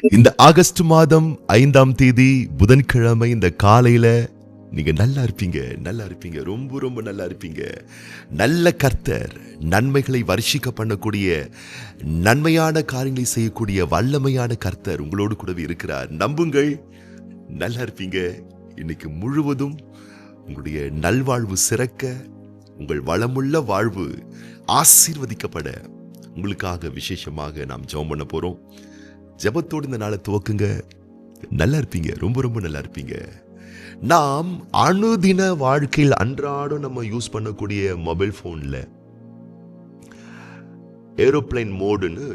இந்த ஆகஸ்ட் மாதம் 5ஆம் தேதி புதன்கிழமை இந்த காலையில நீங்க நல்லா இருப்பீங்க, ரொம்ப ரொம்ப நல்லா இருப்பீங்க. நல்ல கர்த்தர் நன்மைகளை வருஷிக்க பண்ணக்கூடிய, நன்மையான காரியங்களை செய்யக்கூடிய வல்லமையான கர்த்தர் உங்களோடு கூடவே இருக்கிறார். நம்புங்கள், நல்லா இருப்பீங்க. இன்னைக்கு முழுவதும் உங்களுடைய நல்வாழ்வு சிறக்க, உங்கள் வளமுள்ள வாழ்வு ஆசீர்வதிக்கப்பட உங்களுக்காக விசேஷமாக நாம் ஜெபம் பண்ண போறோம். ஜெபத்தோடு இந்த நாளை துவக்குங்க. நல்லா இருப்பீங்க, ரொம்ப ரொம்ப நல்லா இருப்பீங்க. நாம் அனுதின வாழ்க்கையில் அன்றாடம் நம்ம யூஸ் பண்ணக்கூடிய மொபைல் போன்ல ஏரோப்ளைன் மோடுன்னு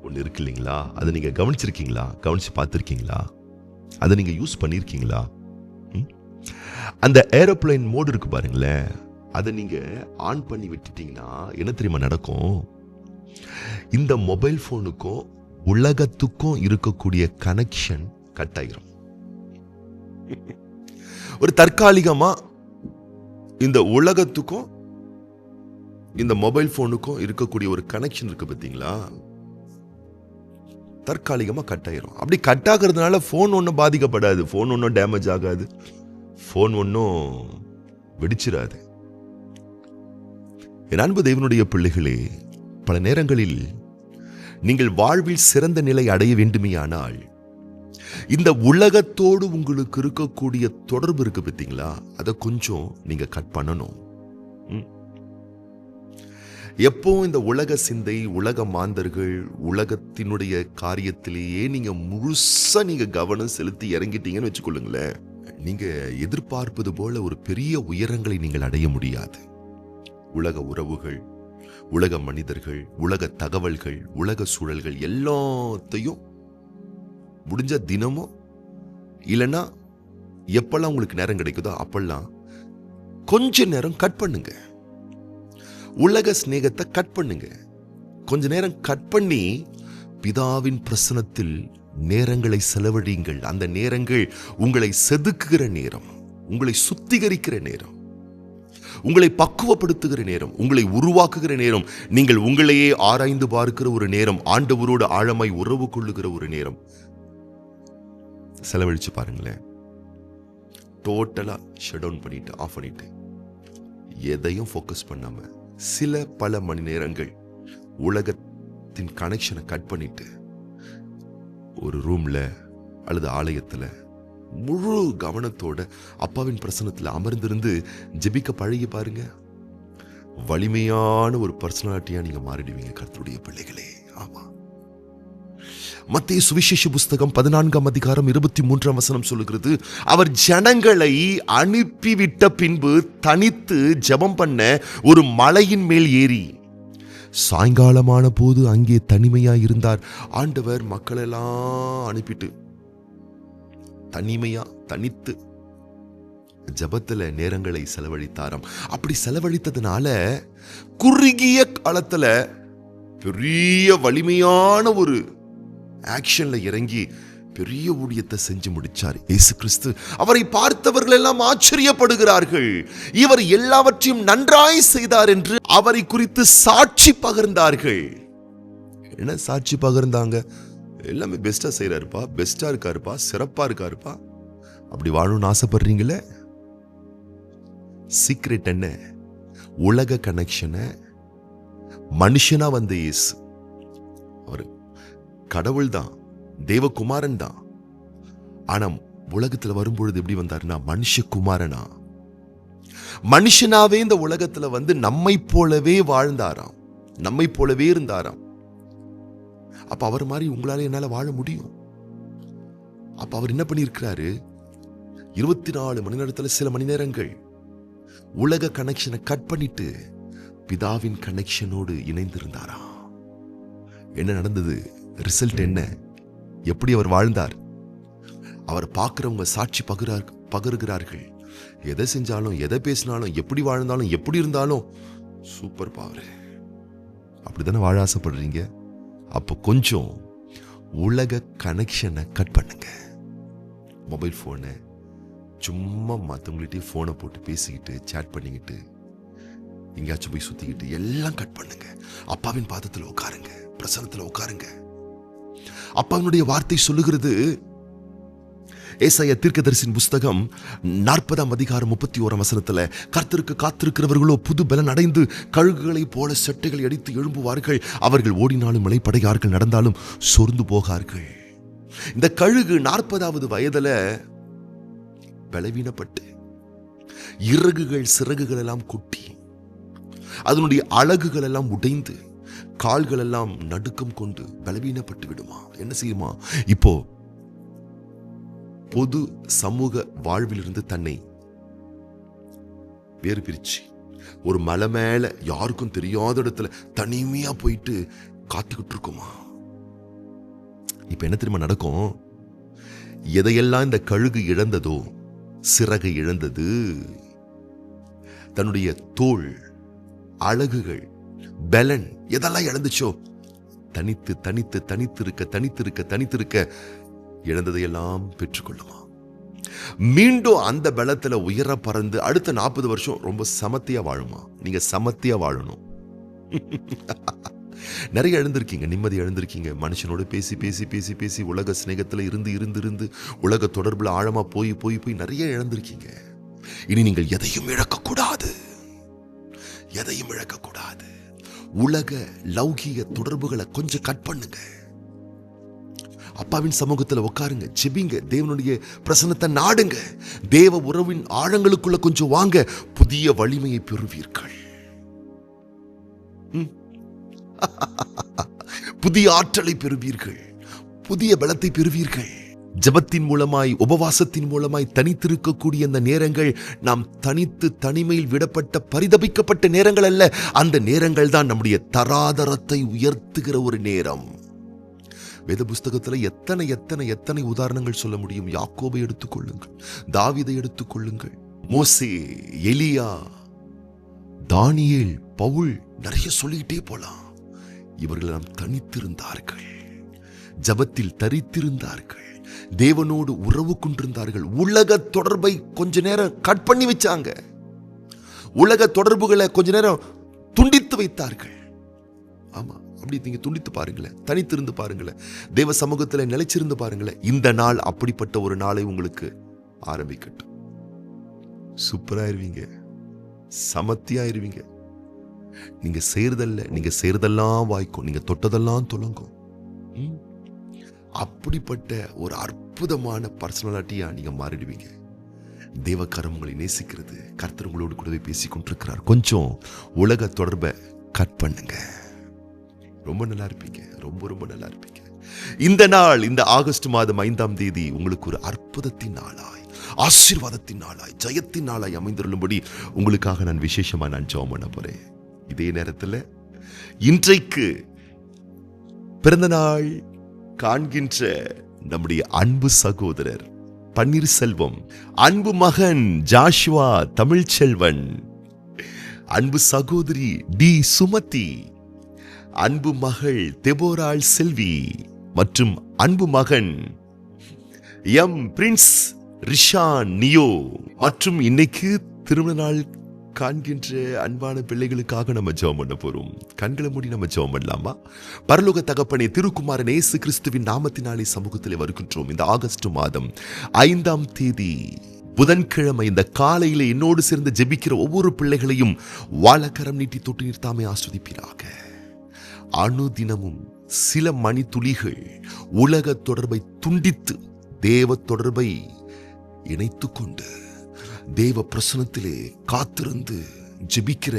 ஒன்று இருக்கு இல்லைங்களா? அதை நீங்க கவனிச்சிருக்கீங்களா? கவனிச்சு பார்த்துருக்கீங்களா? அதை நீங்க யூஸ் பண்ணியிருக்கீங்களா? அந்த ஏரோப்ளைன் மோடு இருக்கு பாருங்களேன், அதை நீங்க ஆன் பண்ணி விட்டுட்டீங்கன்னா என்ன தெரியுமா நடக்கும்? இந்த மொபைல் போனுக்கும் உலகத்துக்கும் இருக்கக்கூடிய கனெக்ஷன் கட் ஆகிரும். ஒரு தற்காலிகமா இந்த உலகத்துக்கும் இந்த மொபைல் போனுக்கும் இருக்கக்கூடிய ஒரு கனெக்ஷன் இருக்கு பார்த்தீங்களா? தற்காலிகமா கட் ஆயிரும். அப்படி கட் ஆகிறதுனால போன் ஒன்றும் பாதிக்கப்படாது, போன் ஒன்றும் டேமேஜ் ஆகாது, போன் ஒன்றும் வெடிச்சிடாது. என் அன்பு தேவனுடைய பிள்ளைகளே, பல நேரங்களில் நீங்கள் வாழ்வில் சிறந்த நிலை அடைய வேண்டுமேயானால் இந்த உலகத்தோடு உங்களுக்கு இருக்கக்கூடிய தொடர்பு இருக்கு பார்த்தீங்களா, அதை கொஞ்சம் நீங்க கட் பண்ணணும். எப்பவும் இந்த உலக சிந்தை, உலக மாந்தர்கள், உலகத்தினுடைய காரியத்திலேயே நீங்க முழுசா நீங்க கவனம் செலுத்தி இறங்கிட்டீங்கன்னு வச்சுக்கொள்ளுங்களேன், நீங்க எதிர்பார்ப்பது போல ஒரு பெரிய உயரங்களை நீங்கள் அடைய முடியாது. உலக உறவுகள், உலக மனிதர்கள், உலக தகவல்கள், உலக சூழல்கள் எல்லாத்தையும் முடிஞ்ச தினமும் இல்லைன்னா எப்பெல்லாம் உங்களுக்கு நேரம் கிடைக்குதோ அப்பெல்லாம் கொஞ்ச நேரம் கட் பண்ணுங்க. உலக சிநேகத்தை கட் பண்ணுங்க. கொஞ்ச நேரம் கட் பண்ணி பிதாவின் பிரசன்னத்தில் நேரங்களை செலவழியுங்கள். அந்த நேரங்கள் உங்களை செதுக்குகிற நேரம், உங்களை சுத்திகரிக்கிற நேரம், உங்களை பக்குவப்படுத்துகிற நேரம், உங்களை உருவாக்குகிற நேரம், நீங்கள் உங்களையே ஆராய்ந்து பார்க்கிற ஒரு நேரம், ஆண்டவரோடு ஆழமாய் உறவு கொள்ளுகிற ஒரு நேரம். செலவழிச்சு பாருங்களேன். டோட்டலா ஷட் டவுன் பண்ணிட்டு, ஆஃப் பண்ணிட்டு, எதையும் ஃபோக்கஸ் பண்ணாம பல மணி நேரங்கள் உலகத்தின் கனெக்ஷனை கட் பண்ணிட்டு ஒரு ரூம்ல அல்லது ஆலயத்துல முழு கவனத்தோட அப்பாவின் பிரசன்னத்தில் அமர்ந்திருந்து ஜெபிக்க பழகி பாருங்க. வலிமையான ஒரு பர்சனாலிட்டியா நீங்க மாறிடுவீங்க கர்த்தருடைய பிள்ளைகளே. ஆமா, மத்தேயு சுவிசேஷ புஸ்தகம் 14ஆம் அதிகாரம் 23ஆம் வசனம் சொல்லுகிறது, அவர் ஜனங்களை அனுப்பிவிட்ட பின்பு தனித்து ஜெபம் பண்ண ஒரு மலையின் மேல் ஏறி சாயங்காலமான போது அங்கே தனிமையா இருந்தார். ஆண்டவர் மக்களெல்லாம் அனுப்பிட்டு தனிமையா தனித்து ஜபத்துல நேரங்களை செலவழித்தாராம். அப்படி செலவழித்ததுனால குறுகிய காலத்துல பெரிய வலிமையான ஒரு ஆக்ஷன்ல இறங்கி பெரிய ஊழியத்தை செஞ்சு முடிச்சார் இயேசு கிறிஸ்து. அவரை பார்த்தவர்கள் எல்லாம் ஆச்சரியப்படுகிறார்கள். இவர் எல்லாவற்றையும் நன்றாய் செய்தார் என்று அவரை குறித்து சாட்சி பகிர்ந்தார்கள். என்ன சாட்சி பகிர்ந்தாங்க? எல்லாமே பெஸ்டா செய்யறாருப்பா, பெஸ்டா இருக்காருப்பா, சிறப்பா இருக்காருப்பா. அப்படி வாழணும்னு ஆசைப்படுறீங்களே? சீக்ரெட் என்ன? உலக கனெக்ஷனை மனுஷனா வந்த இயேசு, அவர் கடவுள் தான், தேவகுமாரன் தான். ஆனா உலகத்துல வரும்பொழுது எப்படி வந்தாருன்னா மனுஷகுமாரனா, மனுஷனாவே இந்த உலகத்துல வந்து நம்மை போலவே வாழ்ந்தாராம், நம்மை போலவே இருந்தாராம். அப்ப அவர் மாதிரி உங்களால என்னால வாழ முடியும். அப்ப அவர் என்ன பண்ணியிருக்கிறாரு? 24 மணி நேரத்துல சில மணி நேரங்கள் உலக கனெக்ஷனை கட் பண்ணிட்டு பிதாவின் கனெக்ஷனோடு இணைந்திருந்தாரா. என்ன நடந்தது? ரிசல்ட் என்ன? எப்படி அவர் வாழ்ந்தார்? அவர் பார்க்கிறவங்க சாட்சி பகிர்கிறார்கள். எதை செஞ்சாலும், எதை பேசினாலும், எப்படி வாழ்ந்தாலும், எப்படி இருந்தாலும் சூப்பர் பாரு. அப்படித்தானே வாழ ஆசைப்படுறீங்க? அப்போ கொஞ்சம் உலக கனெக்ஷனை கட் பண்ணுங்க. மொபைல் போனை சும்மா மற்றவங்கள்ட்டே போனை போட்டு பேசிக்கிட்டு சேட் பண்ணிக்கிட்டு எங்கேயாச்சும் போய் சுத்திக்கிட்டு எல்லாம் கட் பண்ணுங்க. அப்பாவின் பாதத்தில் உட்காருங்க, பிரசன்னத்தில் உட்காருங்க. அப்பாவினுடைய வார்த்தை சொல்லுகிறது, ஏசாயா தீர்க்கதரிசியின் புஸ்தகம் 40ஆம் அதிகாரம் 31ஆம் வசனத்துல, கர்த்தருக்கு காத்திருக்கிறவர்களோ புது பலன் அடைந்து கழுகுகளைப் போல செட்டைகளை அடித்து எழும்புவார்கள், அவர்கள் ஓடினாலும் இளைப்படையார்கள், நடந்தாலும் சோர்ந்து போகார்கள். இந்த கழுகு 40வது வயதுல பலவீனப்பட்டு இறகுகள் சிறகுகள் எல்லாம் கொட்டி அதனுடைய அழகுகள் எல்லாம் உடைந்து கால்கள் எல்லாம் நடுக்கம் கொண்டு பலவீனப்பட்டு விடுமா. என்ன செய்யுமா? இப்போ பொது சமூக வாழ்விலிருந்து தன்னை வேறு பிரிச்சு ஒரு மலை மேல யாருக்கும் தெரியாத இடத்துல தனிமையா போயிட்டு காத்துக்கிட்டு இருக்குமா. இப்ப என்ன தெரியுமா நடக்கும்? எதையெல்லாம் இந்த கழுகு இழந்ததோ, சிறகை இழந்தது, தன்னுடைய தோல், அழகுகள், பலன் எதெல்லாம் இழந்துச்சோ, தனித்து தனித்து தனித்திருக்க தனித்திருக்க தனித்திருக்க இழந்ததையெல்லாம் பெற்றுக்கொள்ளுமா. மீண்டும் அந்த பலத்துல உயர பறந்து அடுத்த 40 வருஷம் ரொம்ப சமத்தியா வாழுமா. நீங்க சமத்தியா வாழணும். நிறைய எழுந்திருக்கீங்க, நிம்மதி எழுந்திருக்கீங்க, மனுஷனோட பேசி பேசி பேசி பேசி உலக சிநேகத்துல இருந்து இருந்து இருந்து உலக தொடர்புல ஆழமா போய் போய் போய் நிறைய இழந்திருக்கீங்க. இனி நீங்கள் எதையும் இழக்கக்கூடாது, எதையும் இழக்கக்கூடாது. உலக லௌகிக தொடர்புகளை கொஞ்சம் கட் பண்ணுங்க. அப்பாவின் சமூகத்தில் உட்காருங்க, ஜெபிங்க, தேவனுடைய பிரசன்னத்தை நாடுங்க, தேவ உறவின் ஆழங்களுக்குள்ள கொஞ்சம் வாங்க, புதிய வலிமையை பெறுவீர்கள், புதிய ஆற்றலை பெறுவீர்கள், புதிய பலத்தை பெறுவீர்கள். ஜெபத்தின் மூலமாய், உபவாசத்தின் மூலமாய் தனித்திருக்கக்கூடிய அந்த நேரங்கள் நாம் தனித்து தனிமையில் விடப்பட்ட பரிதபிக்கப்பட்ட நேரங்கள் அல்ல. அந்த நேரங்கள் தான் நம்முடைய தராதரத்தை உயர்த்துகிற ஒரு நேரம். வேத புஸ்தகத்துல எத்தனை எத்தனை எத்தனை உதாரணங்கள் சொல்ல முடியும். யாக்கோபை எடுத்துக்கொள்ளுங்கள், தாவீதை எடுத்துக்கொள்ளுங்கள், மோசே, எலியா, தானியேல், பவுல், நிறைய சொல்லிக்கிட்டே போலாம். இவர்கள் நாம் தனித்திருந்தார்கள், ஜபத்தில் தரித்திருந்தார்கள், தேவனோடு உறவு கொண்டிருந்தார்கள். உலக தொடர்பை கொஞ்ச நேரம் கட் பண்ணி வச்சாங்க, உலக தொடர்புகளை கொஞ்ச நேரம் துண்டித்து வைத்தார்கள். ஆமா, அப்படி நீங்க துண்டித்து பாருங்களேன், தனித்திருந்து பாருங்களேன், தேவ சமூகத்தில் நிலைச்சிருந்து பாருங்களேன். இந்த நாள் அப்படிப்பட்ட ஒரு நாளை உங்களுக்கு ஆரம்பிக்கட்டும். சூப்பராயிருவீங்க, சமத்தியாயிருவீங்க. நீங்க செய்யறதல்ல, நீங்க செய்யறதெல்லாம் வாய்க்கும், நீங்க தொட்டதெல்லாம் துலங்கும். அப்படிப்பட்ட ஒரு அற்புதமான பர்சனாலிட்டியா நீங்க மாறிடுவீங்க. தேவக்கரம் உங்களை நேசிக்கிறது. கர்த்தர் உங்களோடு கூடவே பேசிக் கொண்டிருக்கிறார். கொஞ்சம் உலக தொடர்பை கட் பண்ணுங்க, ரொம்ப நல்லா இருப்பீங்க, ரொம்ப ரொம்ப நல்லா இருப்பீங்க. இந்த நாள், இந்த ஆகஸ்ட் மாதம் 5ஆம் தேதி உங்களுக்கு ஒரு அற்புதத்தின் நாளாய், ஆசீர்வாதத்தின் நாளாய், ஜெயத்தின் நாளாய் அமைந்துள்ளபடி உங்களுக்காக நான் விசேஷமா ஜெபம் பண்ண போறேன். இதே நேரத்தில் இன்றைக்கு பிறந்த நாள் காண்கின்ற நம்முடைய அன்பு சகோதரர் பன்னீர்செல்வம், அன்பு மகன் ஜாஷுவா தமிழ்ச்செல்வன், அன்பு சகோதரி டி சுமதி, அன்பு மகள் தெபோராள் செல்வி மற்றும் அன்பு மகன் எம் பிரின்ஸ் ரிஷான் நியோ மற்றும் இன்னைக்கு திருமண நாள் காண்கின்ற அன்பான பிள்ளைகளுக்காக நம்ம ஜெபம் பண்ண போறோம். கண்களை மூடி நம்ம ஜெபம் பண்ணலாமா? பரலோக தகப்பனே, திருக்குமாரன் இயேசு கிறிஸ்துவின் நாமத்தினாலே சமூகத்திலே வருகின்றோம். இந்த ஆகஸ்ட் மாதம் 5ஆம் தேதி புதன்கிழமை இந்த காலையில என்னோடு சேர்ந்து ஜெபிக்கிற ஒவ்வொரு பிள்ளைகளையும் வாழக்கரம் நீட்டி தொட்டு நிறுத்தாமை ஆஸ்வதிப்பீராக. அனுதினமும் சில மணி துளிகள் உலக தொடர்பை துண்டித்து தேவ தொடர்பை இணைத்துக் கொண்டு தேவ பிரசனத்திலே காத்திருந்து ஜெபிக்கிற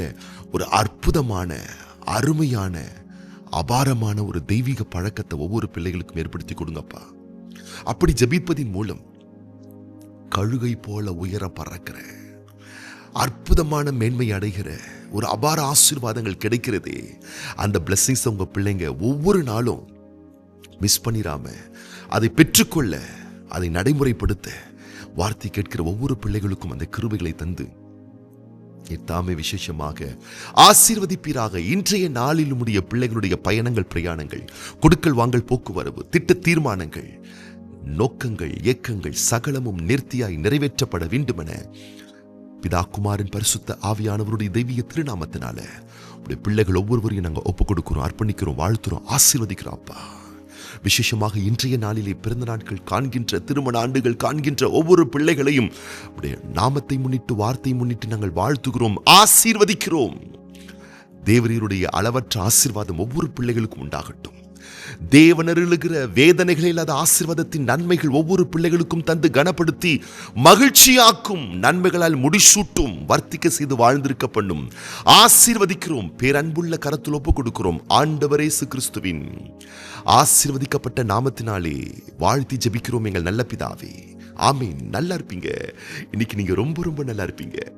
ஒரு அற்புதமான, அருமையான, அபாரமான ஒரு தெய்வீக பழக்கத்தை ஒவ்வொரு பிள்ளைகளுக்கும் ஏற்படுத்தி கொடுங்கப்பா. அப்படி ஜெபிப்பதின் மூலம் கழுகை போல உயர பறக்கிற, அற்புதமான மேன்மை அடைகிற ஒரு அபார ஆசீர்வாதங்கள் கிடைக்கிறதே. அந்த பிளெஸிங்ஸ் உங்க பிள்ளைங்க ஒவ்வொரு நாளும் மிஸ் பண்ணிராம அதை பெற்றுக்கொள்ள, அதை நடைமுறைப்படுத்த வார்த்தை கேட்கிற ஒவ்வொரு பிள்ளைகளுக்கும் அந்த கிருபைகளை தந்து தாமே விசேஷமாக ஆசீர்வதிப்பீராக. இன்றைய நாளில் உடைய பிள்ளைகளுடைய பயணங்கள், பிரயாணங்கள், கொடுக்கல் வாங்கல், போக்குவரவு, திட்ட தீர்மானங்கள், நோக்கங்கள், இயக்கங்கள் சகலமும் நேர்த்தியாய் நிறைவேற்றப்பட வேண்டுமென பிதா, குமாரன், பரிசுத்த ஆவியானவருடைய தெய்வீக திருநாமத்தினால உடைய பிள்ளைகள் ஒவ்வொருவரையும் நாங்கள் ஒப்புக் கொடுக்கிறோம், அர்ப்பணிக்கிறோம், வாழ்த்துறோம், ஆசீர்வதிக்கிறோம். அப்பா, விசேஷமாக இன்றைய நாளிலே பிறந்த நாட்கள் காண்கின்ற, திருமண ஆண்டுகள் காண்கின்ற ஒவ்வொரு பிள்ளைகளையும் உடைய நாமத்தை முன்னிட்டு, வார்த்தை முன்னிட்டு நாங்கள் வாழ்த்துகிறோம், ஆசீர்வதிக்கிறோம். தேவரீருடைய அளவற்ற ஆசீர்வாதம் ஒவ்வொரு பிள்ளைகளுக்கும் உண்டாகட்டும். தேவனருளுகிற வேதனைகள் இல்லாத ஆசீர்வாதத்தின் நன்மைகள் ஒவ்வொரு பிள்ளைகளுக்கும் தந்து கனப்படுத்தி மகிழ்ச்சியாக்கும், நன்மைகளால் முடிசூட்டும், வர்த்திக்க செய்து வாழ்ந்திருக்க பண்ணும். ஆசீர்வதிக்கிறோம், பேரன்புள்ள கரத்தில் ஒப்பு கொடுக்கிறோம். ஆண்டவர் இயேசு கிறிஸ்துவின் ஆசீர்வதிக்கப்பட்ட நாமத்தினாலே வாழ்த்தி ஜெபிக்கிறோம் எங்கள் நல்ல பிதாவே. ஆமீன். நல்லா இருப்பீங்க. இன்னைக்கு நீங்க ரொம்ப ரொம்ப நல்லா இருப்பீங்க.